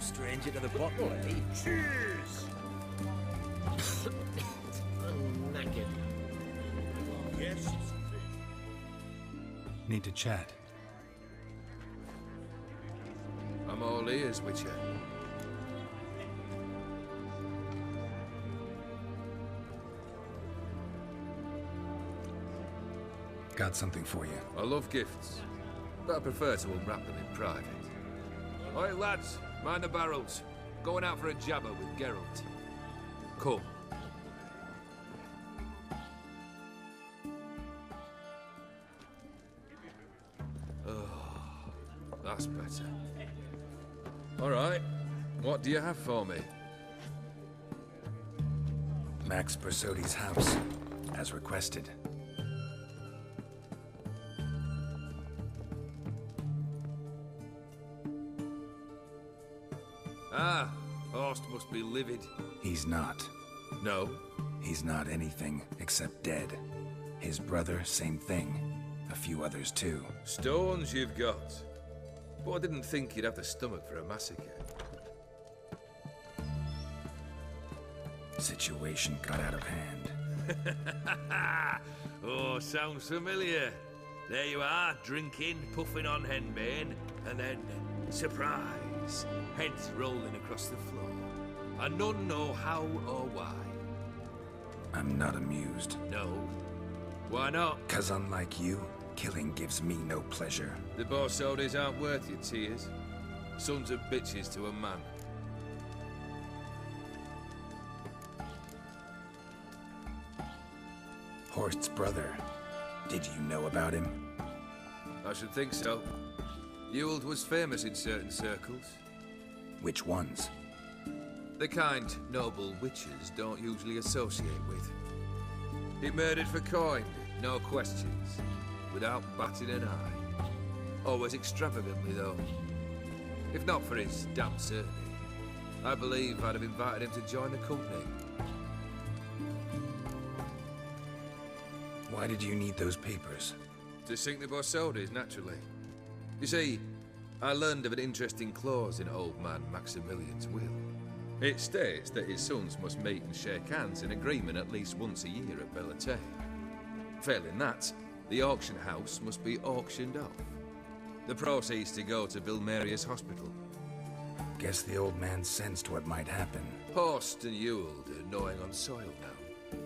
no stranger to the bottle, eh? Cheers! I'm knackered. Yes. Need to chat. I'm all ears, Witcher. Got something for you. I love gifts, but I prefer to unwrap them in private. Oi, lads, mind the barrels. Going out for a jabber with Geralt. Come. Oh, that's better. All right, what do you have for me? Max Bersodi's house, as requested. Ah, Horst must be livid. He's not. No? He's not anything except dead. His brother, same thing. A few others too. Stones you've got. But I didn't think you'd have the stomach for a massacre. Situation got out of hand. Oh, sounds familiar. There you are, drinking, puffing on henbane, and then, surprise, heads rolling across the floor. And none know how or why. I'm not amused. No. Why not? 'Cause unlike you, killing gives me no pleasure. The Borsodis aren't worth your tears. Sons of bitches to a man. Horst's brother. Did you know about him? I should think so. Ewald was famous in certain circles. Which ones? The kind noble witches don't usually associate with. He murdered for coin, no questions, without batting an eye. Always extravagantly, though. If not for his damn certainty, I believe I'd have invited him to join the company. Why did you need those papers? To sink the Borsodis, naturally. You see, I learned of an interesting clause in old man Maximilian's will. It states that his sons must meet and shake hands in agreement at least once a year at Bellatane. Failing that, the auction house must be auctioned off. The proceeds to go to Vilmerius Hospital. Guess the old man sensed what might happen. Horst and Ewald are gnawing on soil now.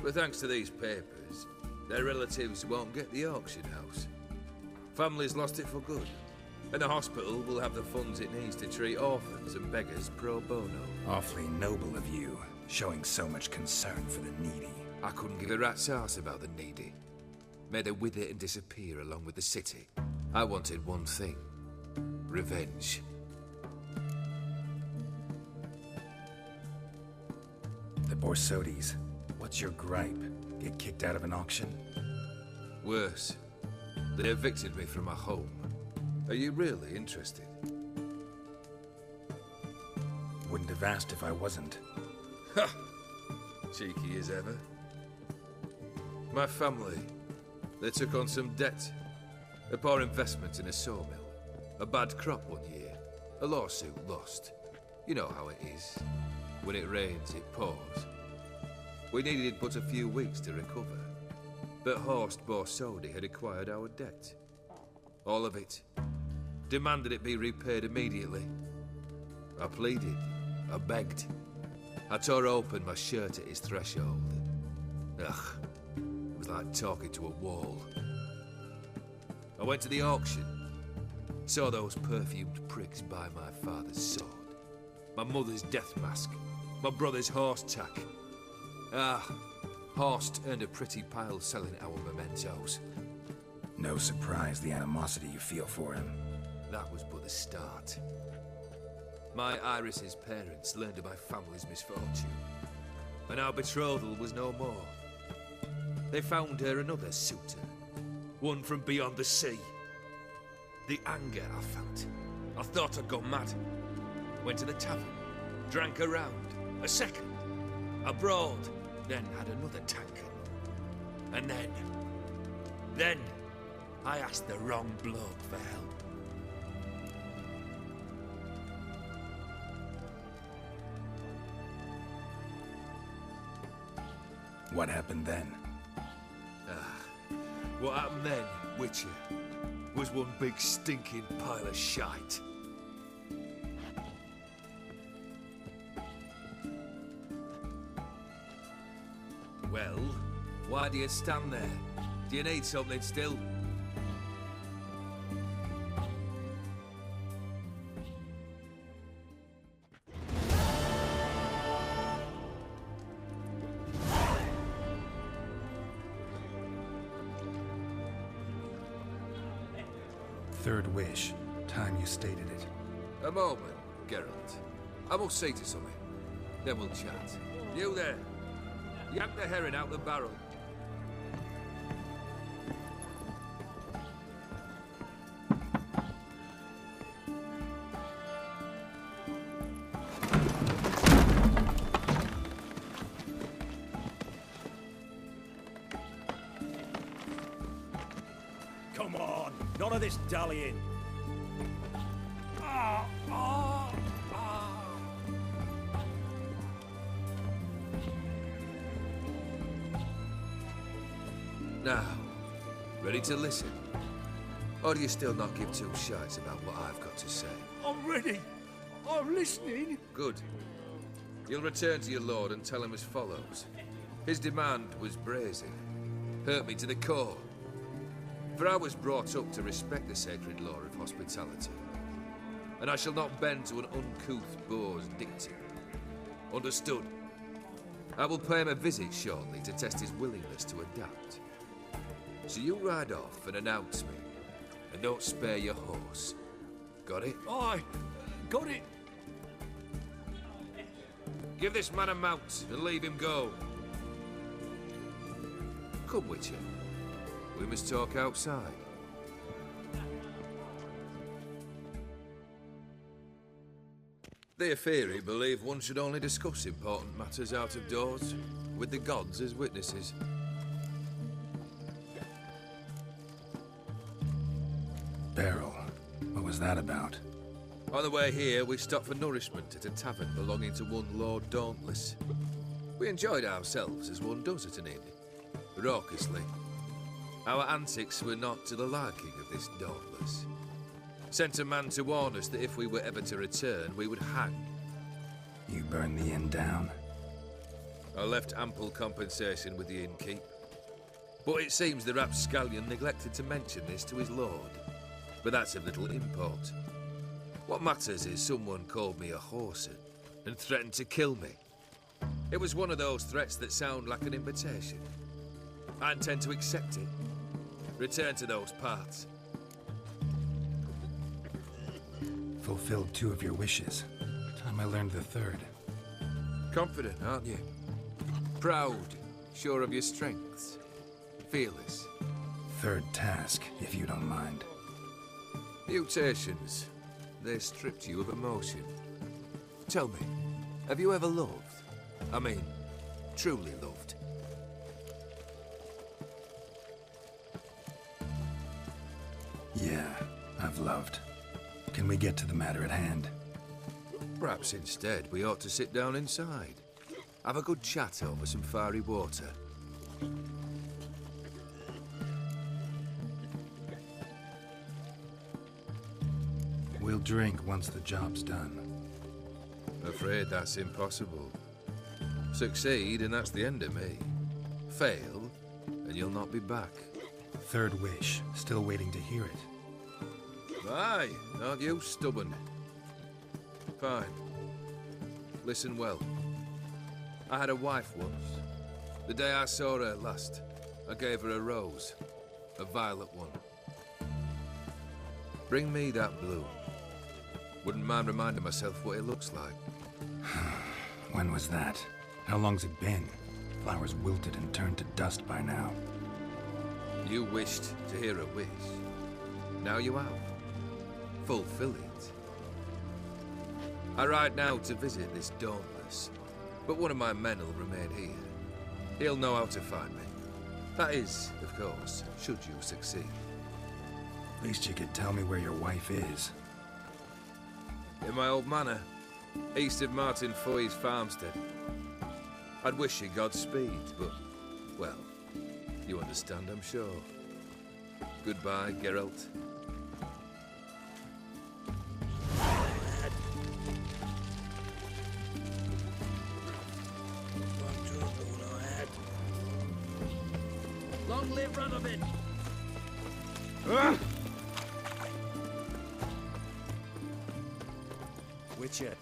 But thanks to these papers, their relatives won't get the auction house. Families lost it for good. And the hospital will have the funds it needs to treat orphans and beggars pro bono. Awfully noble of you, showing so much concern for the needy. I couldn't give a rat's ass about the needy. Made her wither and disappear along with the city. I wanted one thing. Revenge. The Borsodis. What's your gripe? Get kicked out of an auction? Worse. They evicted me from my home. Are you really interested? Wouldn't have asked if I wasn't. Ha! Cheeky as ever. My family, they took on some debt. A poor investment in a sawmill. A bad crop one year. A lawsuit lost. You know how it is. When it rains, it pours. We needed but a few weeks to recover. But Horst Borsodi had acquired our debt. All of it. Demanded it be repaid immediately. I pleaded. I begged. I tore open my shirt at his threshold. Ugh. It was like talking to a wall. I went to the auction. Saw those perfumed pricks buy my father's sword. My mother's death mask. My brother's horse tack. Ah, Horst earned a pretty pile selling our mementos. No surprise the animosity you feel for him. That was but the start. My Iris's parents learned of my family's misfortune, and our betrothal was no more. They found her another suitor, one from beyond the sea. The anger I felt, I thought I'd gone mad. Went to the tavern, drank a round, a second, abroad, then had another tankard. And then, I asked the wrong bloke for help. What happened then? What happened then, Witcher, was one big stinking pile of shite. Well, why do you stand there? Do you need something still? Third wish. Time you stated it. A moment, Geralt. I must say to something. Then we'll chat. You there. Yank the herring out the barrel. Come on, none of this dallying. Now, ready to listen? Or do you still not give two shites about what I've got to say? I'm ready. I'm listening. Good. You'll return to your lord and tell him as follows. His demand was brazen. Hurt me to the core. For I was brought up to respect the sacred law of hospitality. And I shall not bend to an uncouth boor's dictum. Understood? I will pay him a visit shortly to test his willingness to adapt. So you ride off and announce me. And don't spare your horse. Got it? Aye, got it. Give this man a mount and leave him go. Come, Witcher. We must talk outside. The Aetheri believe one should only discuss important matters out of doors, with the gods as witnesses. Beryl. What was that about? On the way here, we stopped for nourishment at a tavern belonging to one Lord Dauntless. We enjoyed ourselves as one does at an inn, raucously. Our antics were not to the liking of this Dauntless. Sent a man to warn us that if we were ever to return, we would hang. You burned the inn down? I left ample compensation with the innkeep. But it seems the rapscallion neglected to mention this to his lord. But that's of little import. What matters is someone called me a whoreson and threatened to kill me. It was one of those threats that sound like an invitation. I intend to accept it. Return to those parts. Fulfilled 2 of your wishes. Time I learned the third. Confident, aren't you? Proud, sure of your strengths. Fearless. Third task, if you don't mind. Mutations. They stripped you of emotion. Tell me, have you ever loved? I mean, truly loved? Yeah, I've loved. Can we get to the matter at hand? Perhaps instead we ought to sit down inside. Have a good chat over some fiery water. We'll drink once the job's done. Afraid that's impossible. Succeed and that's the end of me. Fail and you'll not be back. Third wish, still waiting to hear it. Aye, aren't you stubborn? Fine. Listen well. I had a wife once. The day I saw her last, I gave her a rose. A violet one. Bring me that blue. Wouldn't mind reminding myself what it looks like. When was that? How long's it been? Flowers wilted and turned to dust by now. You wished to hear a wish. Now you have. Fulfill it. I ride now to visit this Dauntless, but one of my men will remain here. He'll know how to find me. That is, of course, should you succeed. At least you could tell me where your wife is. In my old manor, east of Martin Foy's farmstead. I'd wish you Godspeed, but Well, you understand, I'm sure. Goodbye, Geralt. Long live Radovid! Witcher.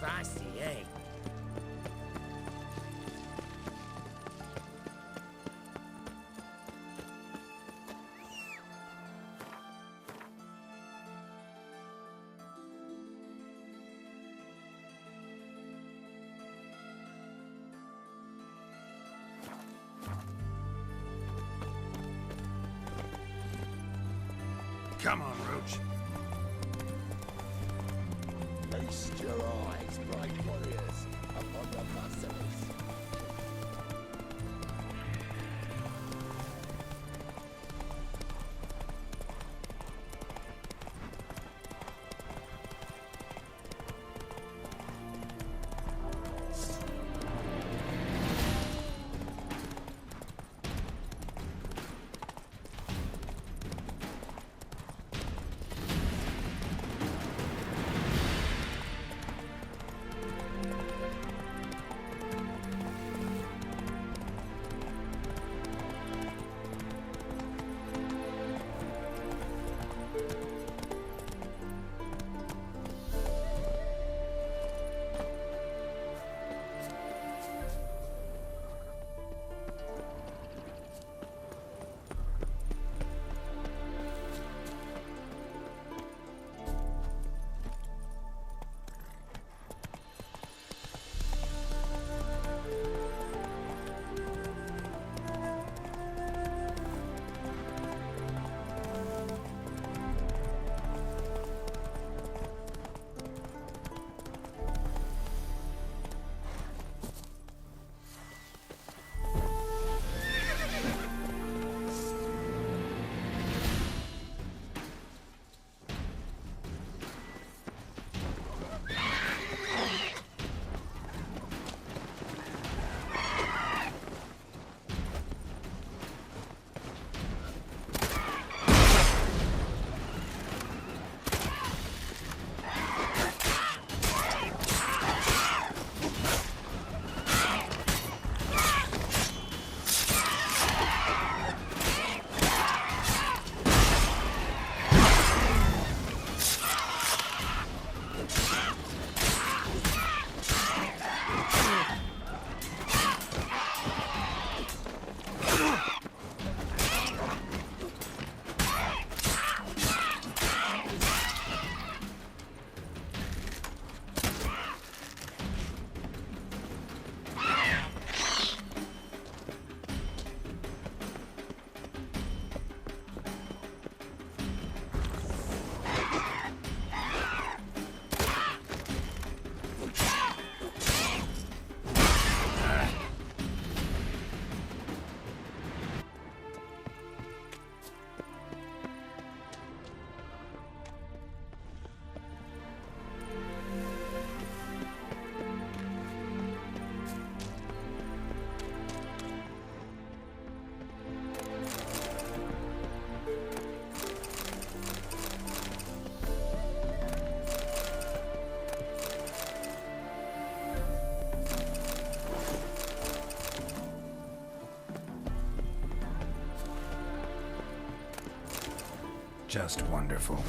Fancy, eh? Come on, Roach. Feast your eyes, bright warriors, upon the mercenaries. Just wonderful.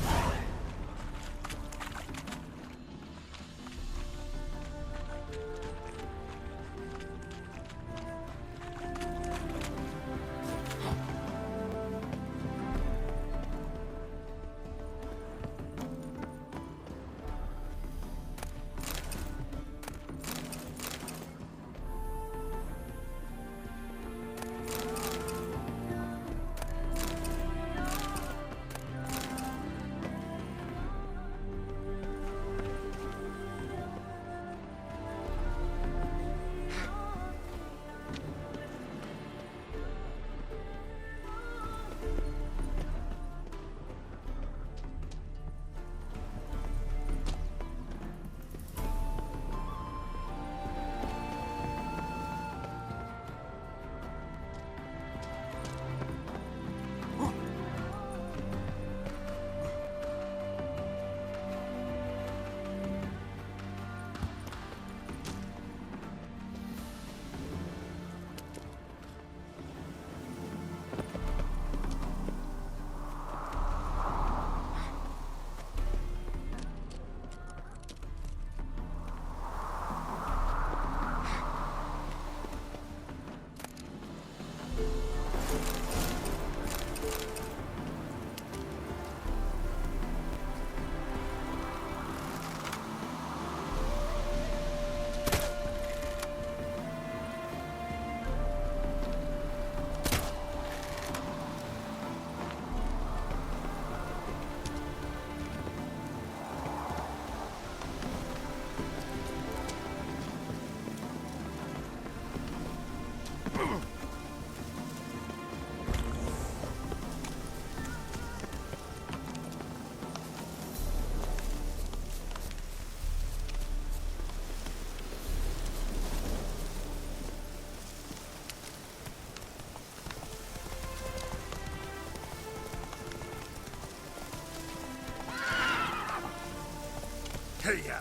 Hey-ya!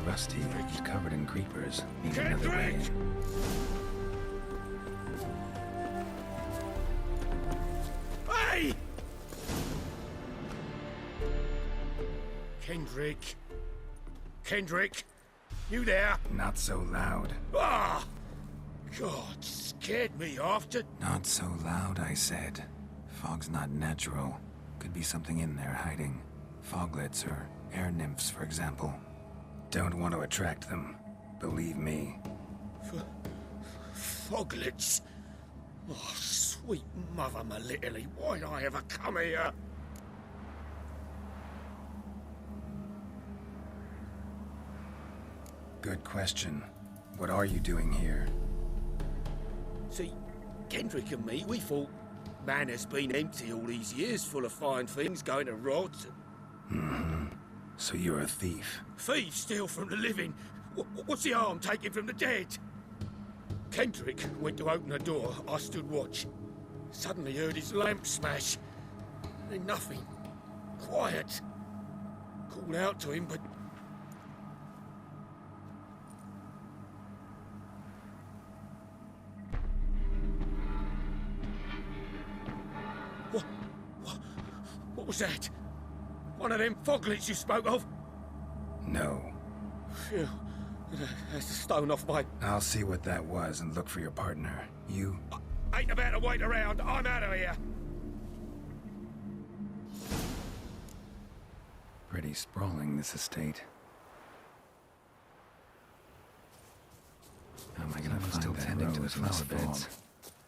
Rusty, he's covered in creepers. Need another way in. Hey! Kendrick. Kendrick, you there? Not so loud. Ah! God, scared me after. Not so loud, I said. Fog's not natural. Could be something in there hiding. Foglets or air nymphs, for example. Don't want to attract them. Believe me. Foglets? Oh, sweet mother Melitele, why'd I ever come here? Good question. What are you doing here? See, Kendrick and me, we thought man has been empty all these years, full of fine things going to rot. So you're a thief? Thieves steal from the living. What's the harm taking from the dead? Kendrick went to open the door. I stood watch. Suddenly heard his lamp smash. Then nothing. Quiet. Called out to him, but... What was that? One of them foglets you spoke of? No. Phew. That's a stone off my... I'll see what that was and look for your partner. You... I ain't about to wait around. I'm out of here. Pretty sprawling, this estate. How am I gonna find still that tending to the rose in this flower beds. fog?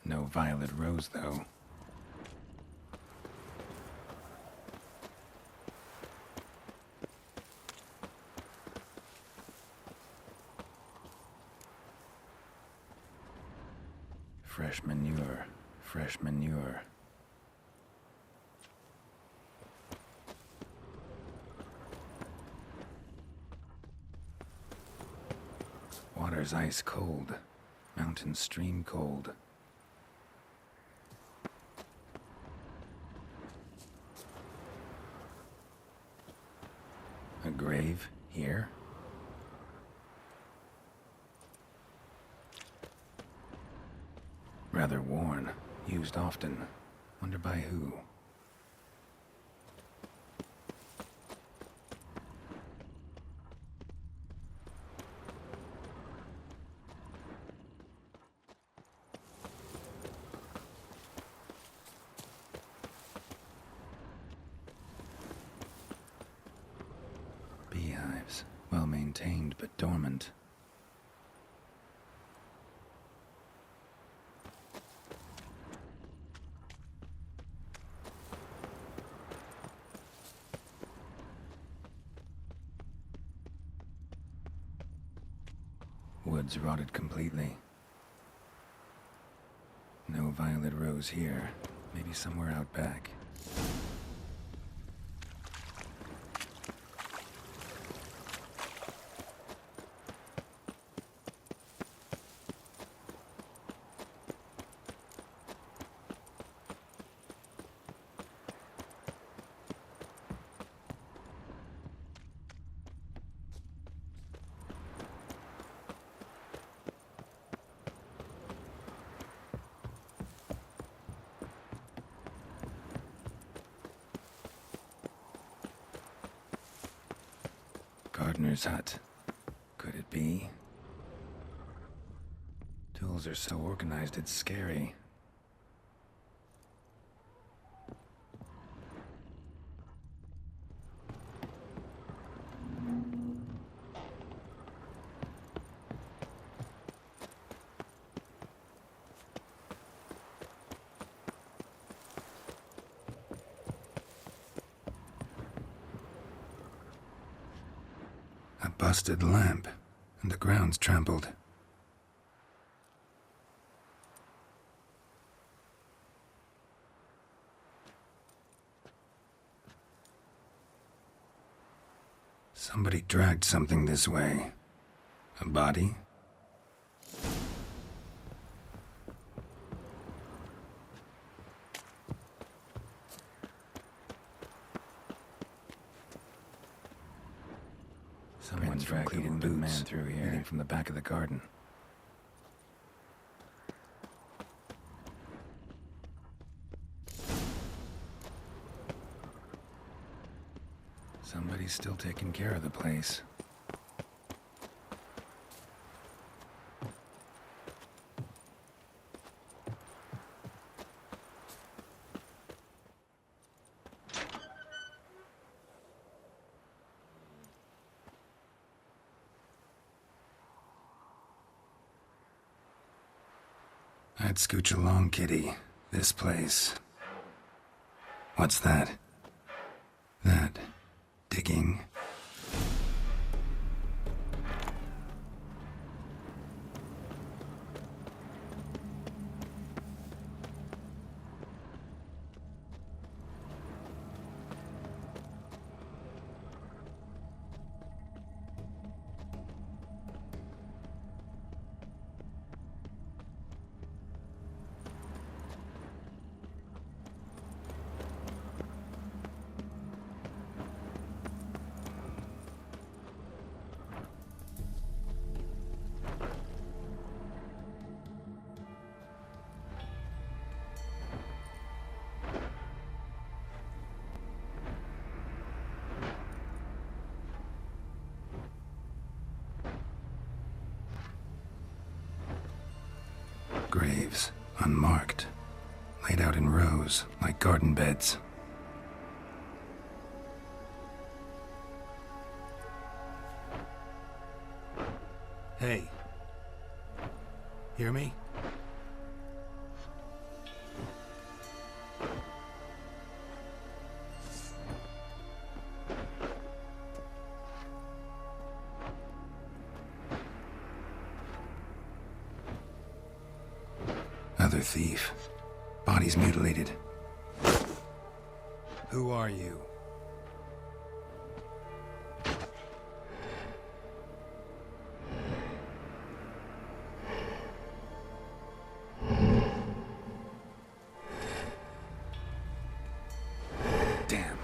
No violet rose, though. Fresh manure. Fresh manure. Water's ice cold. Mountain stream cold. A grave here? Rather worn. Used often. Wonder by who? Beehives. Well maintained, but dormant. Woods rotted completely. No violet rose here. Maybe somewhere out back. Gardener's hut. Could it be? Tools are so organized, it's scary. A busted lamp, and the ground's trampled. Somebody dragged something this way. A body? Someone dragged a wounded man through here, leading from the back of the garden. Somebody's still taking care of the place. I'd scooch along, kitty. This place. What's that? That... digging. Graves, unmarked, laid out in rows like garden beds. Hey. Hear me? Another thief. Body's mutilated. Who are you? Damn.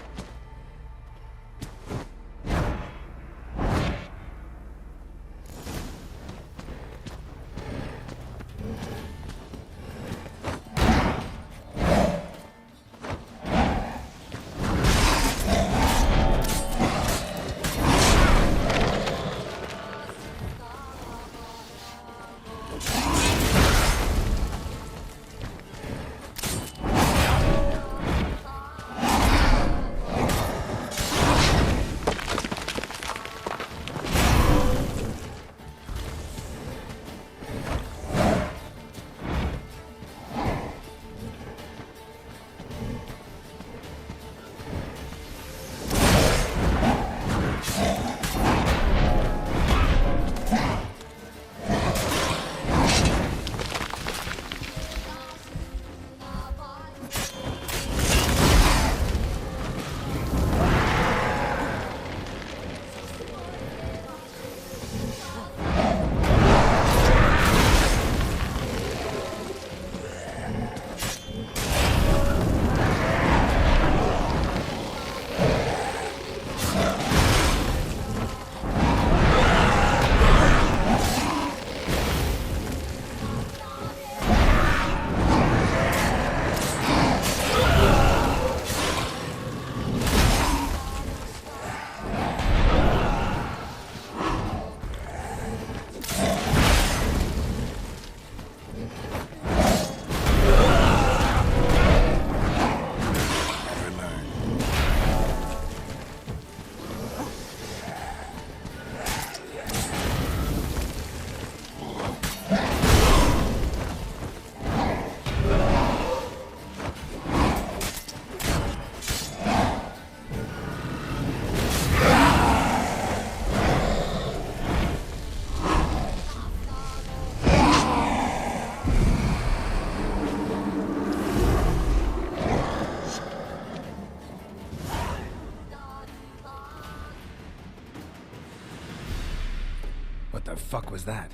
What the fuck was that?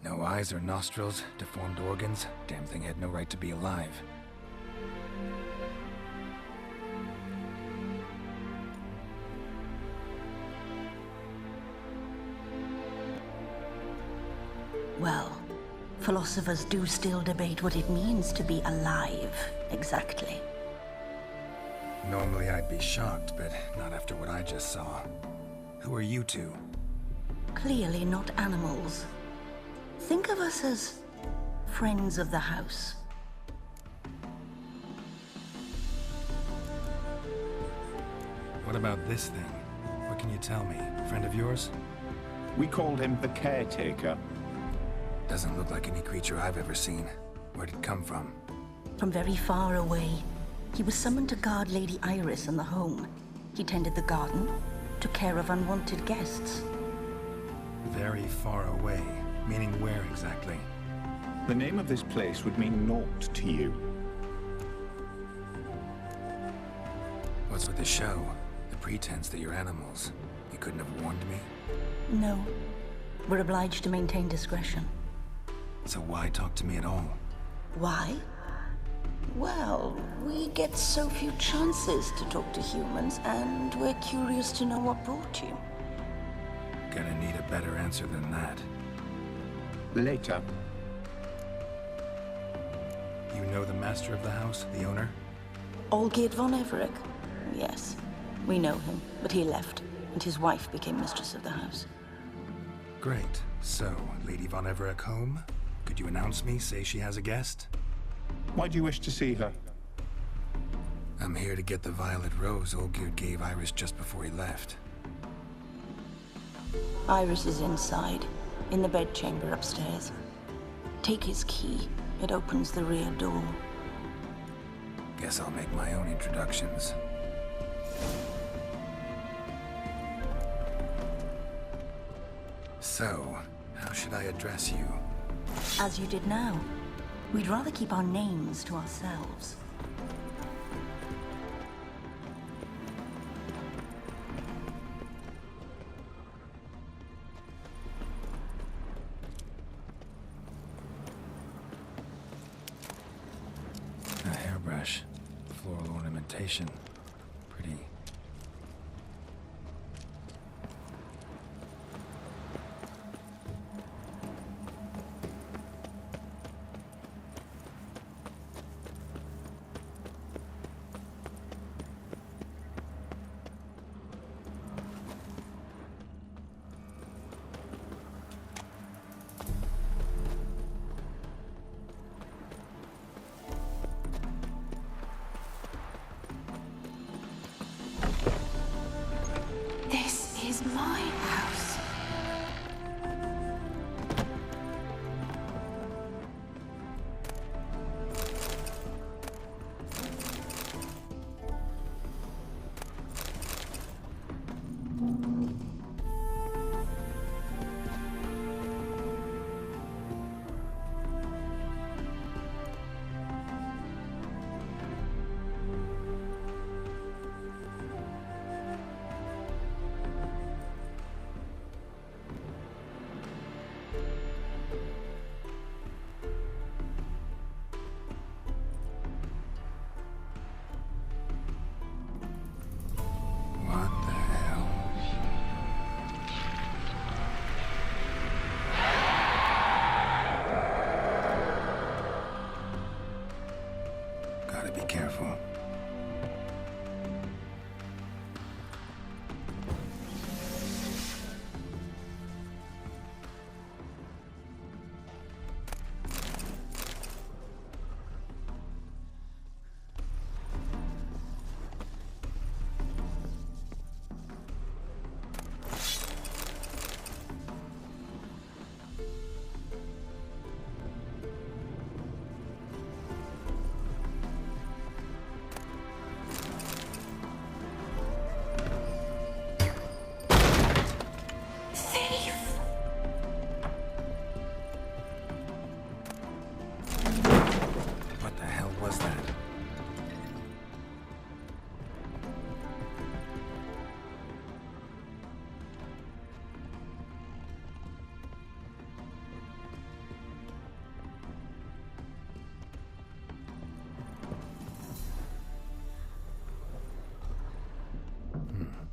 No eyes or nostrils, deformed organs. Damn thing had no right to be alive. Well, philosophers do still debate what it means to be alive, exactly. Normally I'd be shocked, but not after what I just saw. Who are you two? Clearly not animals. Think of us as friends of the house. What about this thing? What can you tell me? Friend of yours? We called him the Caretaker. Doesn't look like any creature I've ever seen. Where'd it come from? From very far away. He was summoned to guard Lady Iris and the home. He tended the garden, took care of unwanted guests. Very far away. Meaning where exactly? The name of this place would mean naught to you. What's with the show? The pretense that you're animals. You couldn't have warned me? No. We're obliged to maintain discretion. So why talk to me at all? Why? Well, we get so few chances to talk to humans, and we're curious to know what brought you. Gonna need a better answer than that. Later. You know the master of the house, the owner? Olgierd von Everec? Yes. We know him, but he left, and his wife became mistress of the house. Great. So, Lady von Everec home? Could you announce me, say she has a guest? Why do you wish to see her? I'm here to get the violet rose Olgierd gave Iris just before he left. Iris is inside, in the bedchamber upstairs. Take his key. It opens the rear door. Guess I'll make my own introductions. So, how should I address you? As you did now. We'd rather keep our names to ourselves. A hairbrush. Floral ornamentation. Pretty.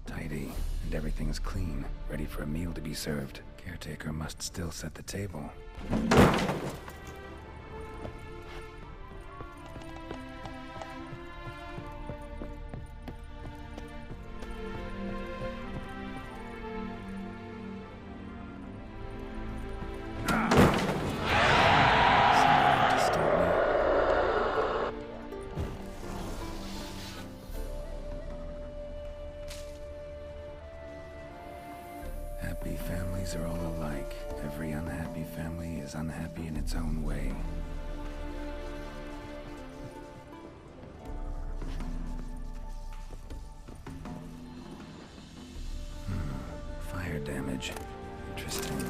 Tidy, and everything's clean, ready for a meal to be served. Caretaker must still set the table. Someone disturb me? Happy families are all alike. Every unhappy family is unhappy in its own way. Fire damage. Interesting.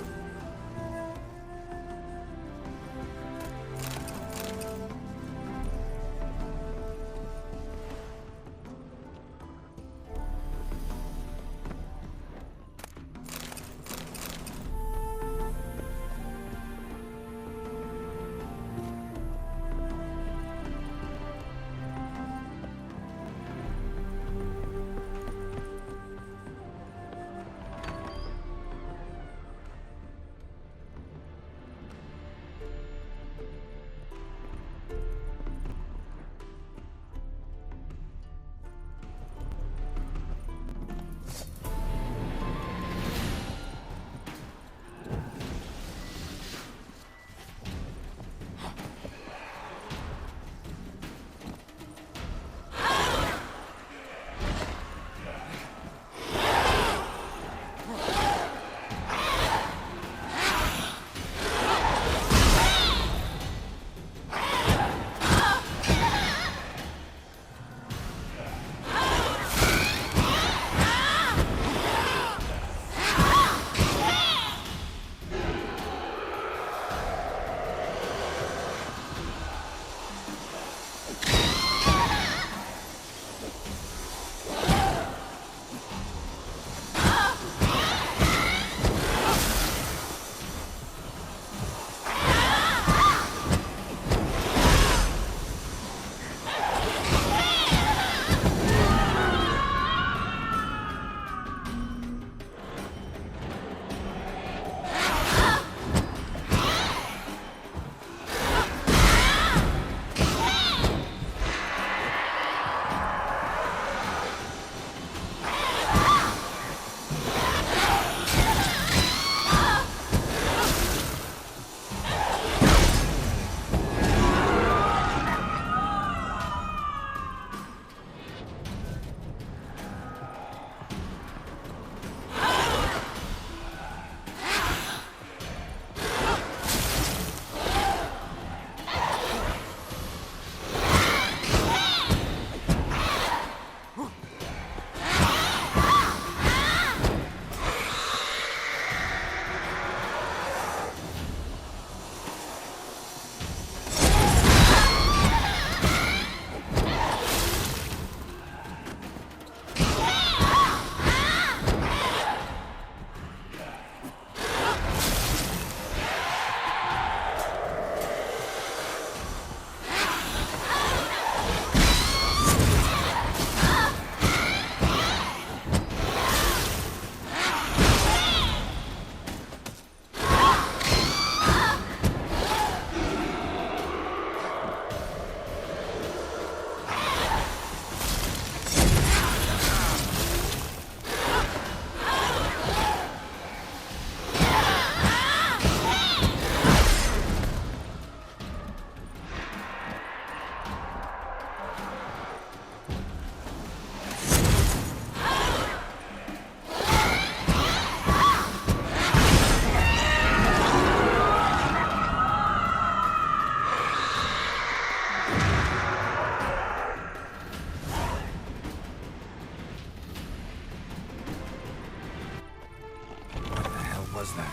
was that?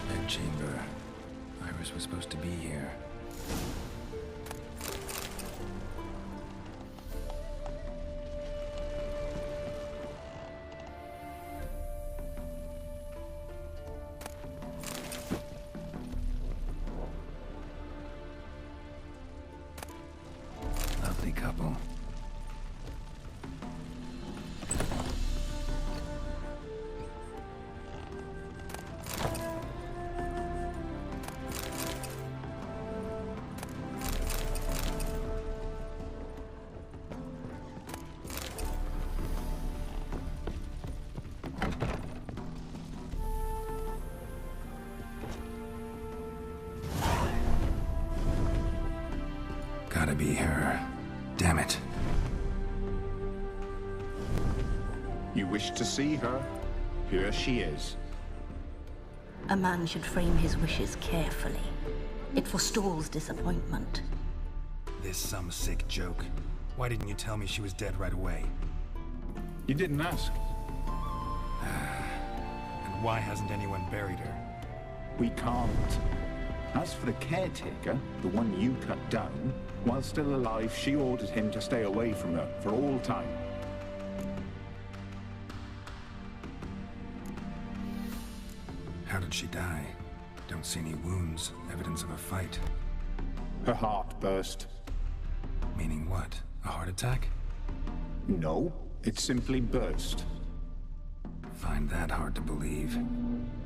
Bedchamber. Iris was supposed to be here. be her. Damn it. You wish to see her? Here she is. A man should frame his wishes carefully. It forestalls disappointment. This some sick joke. Why didn't you tell me she was dead right away? You didn't ask. And why hasn't anyone buried her? We can't. As for the caretaker, the one you cut down, while still alive, she ordered him to stay away from her for all time. How did she die? Don't see any wounds, evidence of a fight. Her heart burst. Meaning what? A heart attack? No, it simply burst. Find that hard to believe.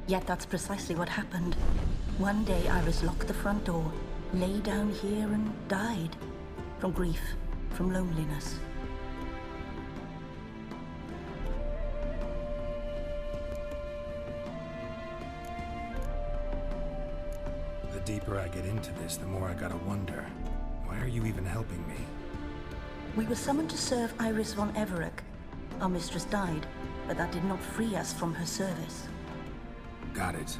Yet that's precisely what happened. One day Iris locked the front door, lay down here and died. From grief, from loneliness. The deeper I get into this, the more I gotta wonder. Why are you even helping me? We were summoned to serve Iris von Everec. Our mistress died, but that did not free us from her service. Got it.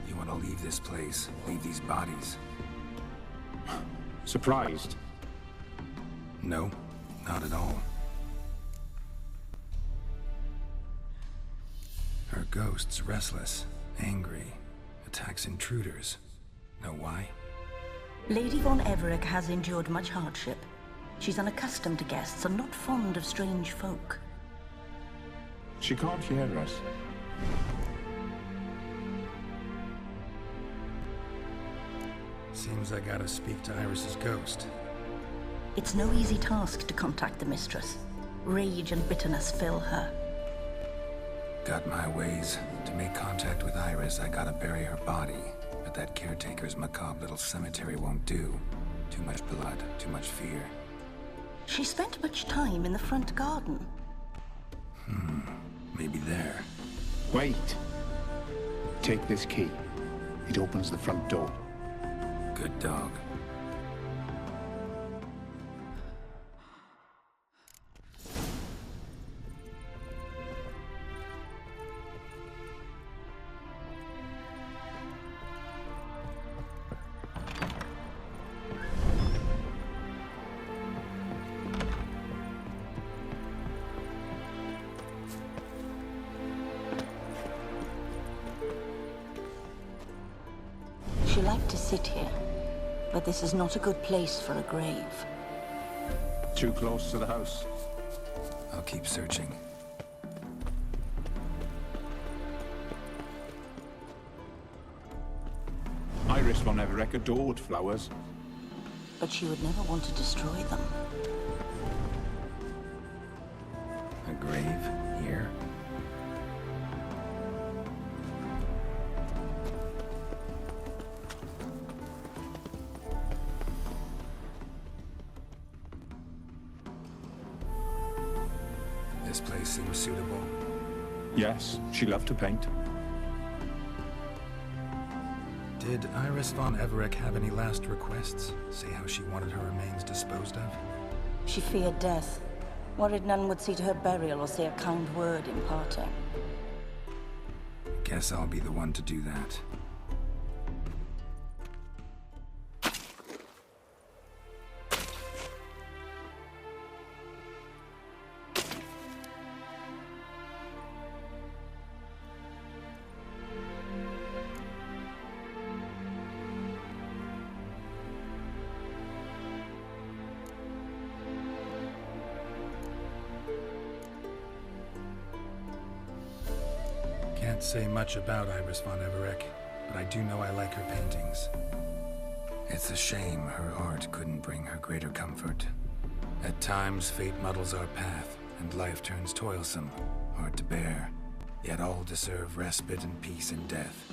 You want to leave this place, leave these bodies? Surprised? No, not at all. Her ghost's restless, angry, attacks intruders. Know why? Lady von Everec has endured much hardship. She's unaccustomed to guests and not fond of strange folk. She can't hear us. Seems I gotta speak to Iris's ghost. It's no easy task to contact the mistress. Rage and bitterness fill her. Got my ways. To make contact with Iris, I gotta bury her body. But that caretaker's macabre little cemetery won't do. Too much blood, too much fear. She spent much time in the front garden. Maybe there. Wait. Take this key. It opens the front door. Good dog. She liked to sit here, but this is not a good place for a grave. Too close to the house. I'll keep searching. Iris von Everec adored flowers. But she would never want to destroy them. A grave here? This place seems suitable. Yes, she loved to paint. Did Iris von Everec have any last requests? Say how she wanted her remains disposed of? She feared death, worried none would see to her burial or say a kind word in parting. Guess I'll be the one to do that. Can't say much about Iris von Everec, but I do know I like her paintings. It's a shame her art couldn't bring her greater comfort. At times, fate muddles our path, and life turns toilsome, hard to bear. Yet all deserve respite and peace in death.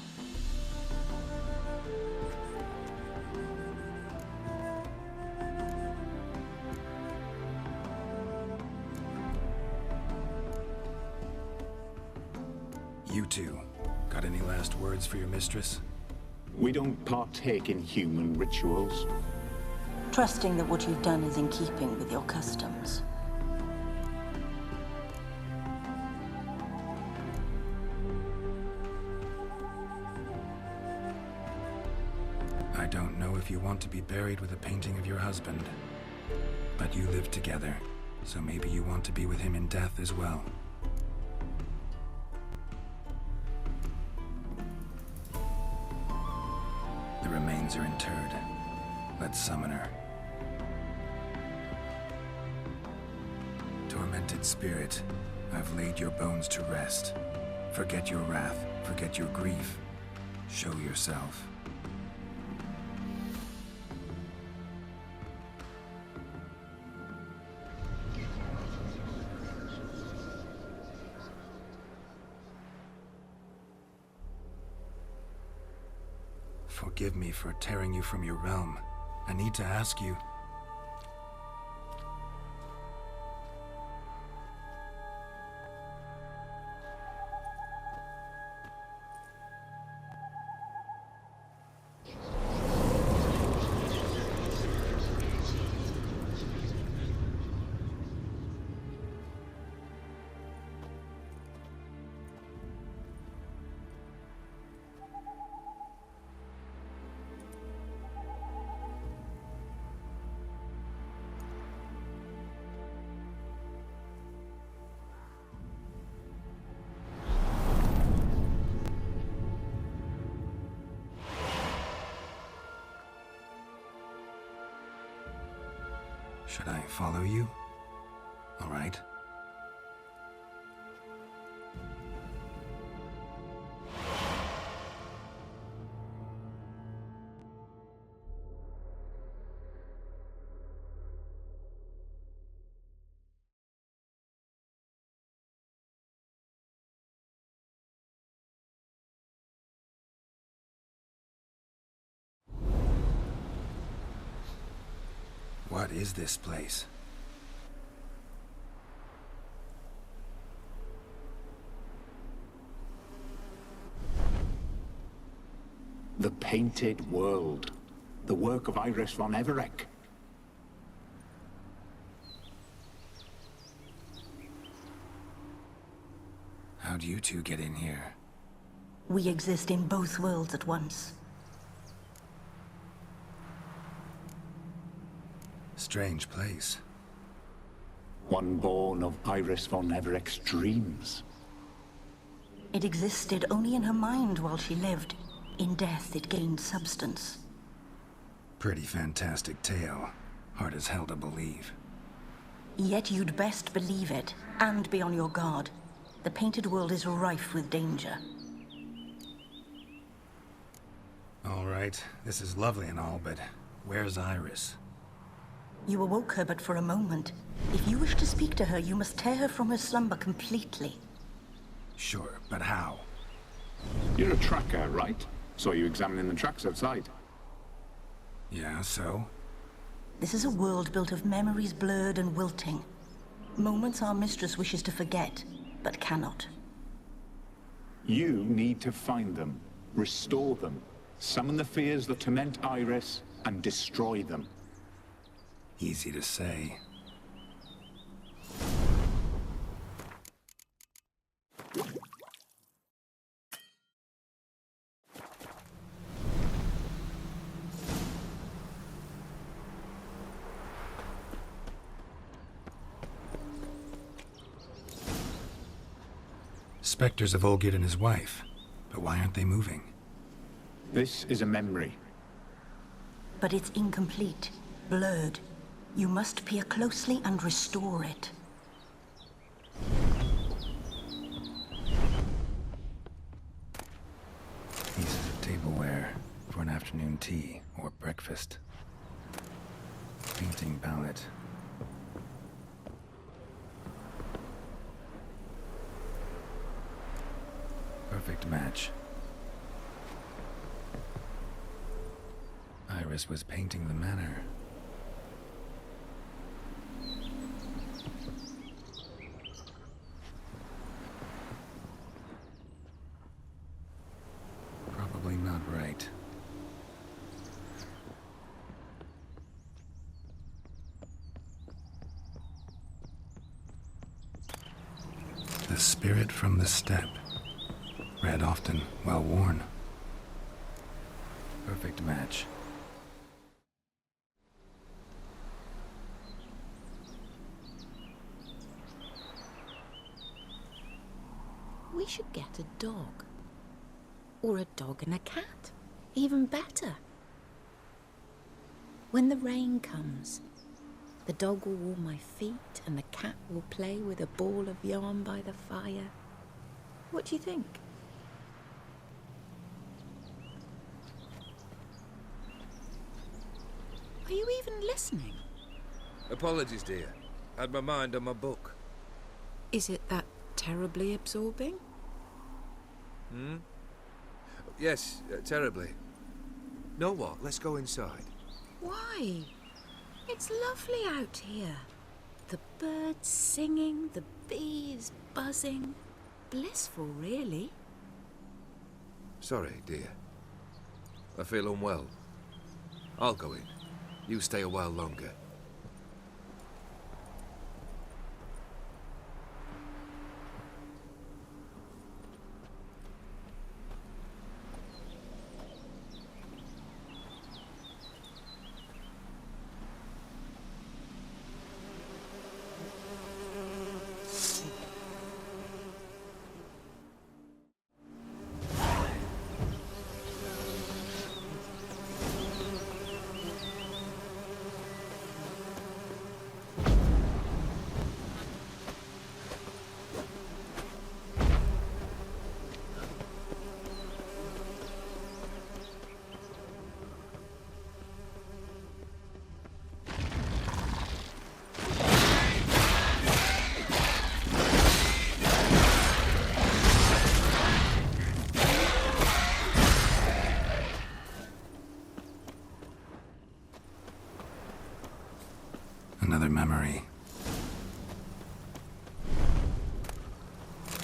You two, got any last words for your mistress? We don't partake in human rituals. trusting that what you've done is in keeping with your customs. I don't know if you want to be buried with a painting of your husband, but you live together, so maybe you want to be with him in death as well. The remains are interred. Let's summon her. Tormented spirit, I've laid your bones to rest. Forget your wrath, forget your grief. Show yourself. Forgive me for tearing you from your realm. I need to ask you. Should I follow you? All right. What is this place? The Painted World. The work of Iris von Everec. How'd you two get in here? We exist in both worlds at once. Strange place. One born of Iris von Everec's dreams. It existed only in her mind while she lived. In death, it gained substance. Pretty fantastic tale. Hard as hell to believe. Yet you'd best believe it, and be on your guard. The Painted World is rife with danger. All right, this is lovely and all, but where's Iris? You awoke her but for a moment. If you wish to speak to her, you must tear her from her slumber completely. Sure, but how? You're a tracker, right? Saw you examining the tracks outside. Yeah, so? This is a world built of memories blurred and wilting. Moments our mistress wishes to forget, but cannot. You need to find them, restore them, summon the fears that torment Iris, and destroy them. Easy to say. Spectres of Olgid and his wife. But why aren't they moving? This is a memory. But it's incomplete, blurred. You must peer closely and restore it. Pieces of tableware for an afternoon tea or breakfast. Painting palette. Perfect match. Iris was painting the manor. Probably not right. The Spirit from the Steppe. Read often, well worn. Perfect match. We should get a dog. Or a dog and a cat. Even better. When the rain comes, the dog will warm my feet and the cat will play with a ball of yarn by the fire. What do you think? Are you even listening? Apologies, dear. Had my mind on my book. Is it that terribly absorbing? Yes, terribly. Know what? Let's go inside. Why? It's lovely out here. The birds singing, the bees buzzing. Blissful, really. Sorry, dear. I feel unwell. I'll go in. You stay a while longer. Another memory.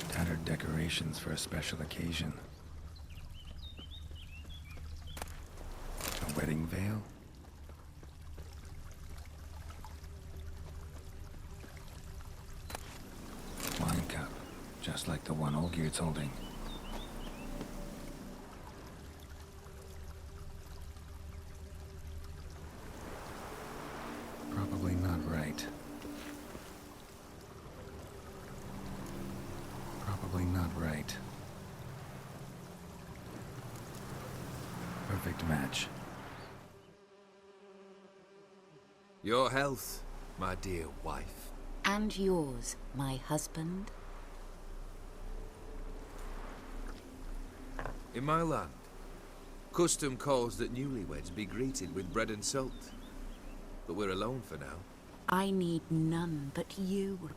Tattered decorations for a special occasion. A wedding veil? Wine cup, just like the one Olgerd's holding. Probably not right. Probably not right. Perfect match. Your health, my dear wife. And yours, my husband. In my land, custom calls that newlyweds be greeted with bread and salt. But we're alone for now. I need none but you.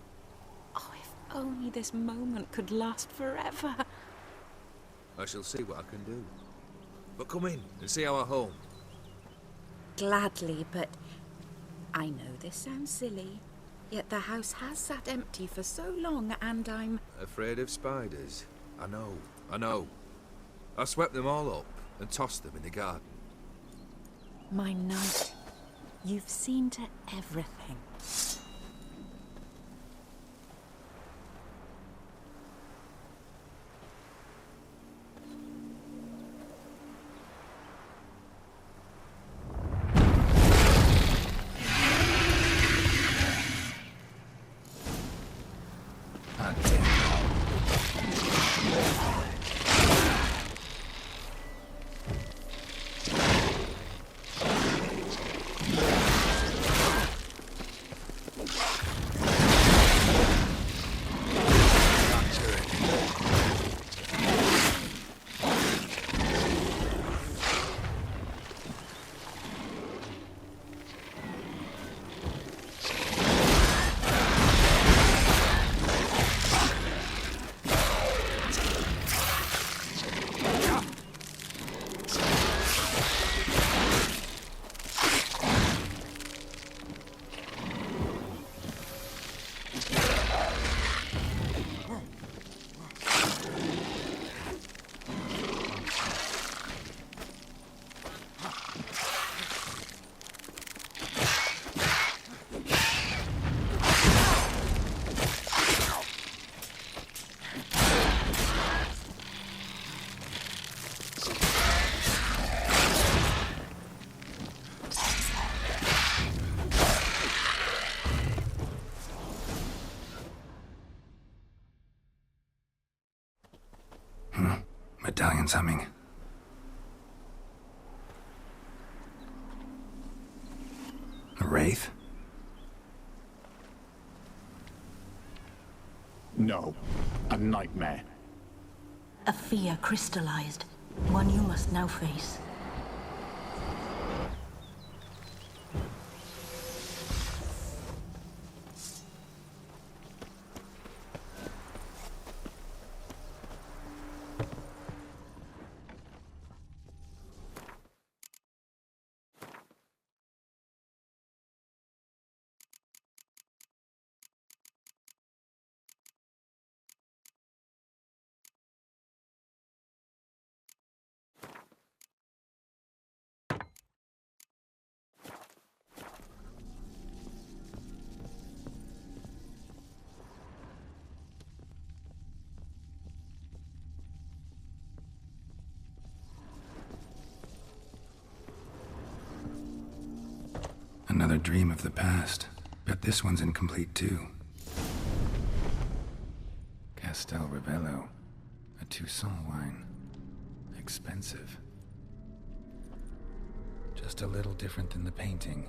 Oh, if only this moment could last forever. I shall see what I can do. But come in and see our home. Gladly, but I know this sounds silly, yet the house has sat empty for so long and I'm... Afraid of spiders? I know. I swept them all up and tossed them in the garden. My knight, you've seen to everything. Ah, damn. Italians humming. A wraith? No, a nightmare. A fear crystallized, one you must now face. Another dream of the past. Bet this one's incomplete too. Castel Ravello. A Toussaint wine. Expensive. Just a little different than the painting.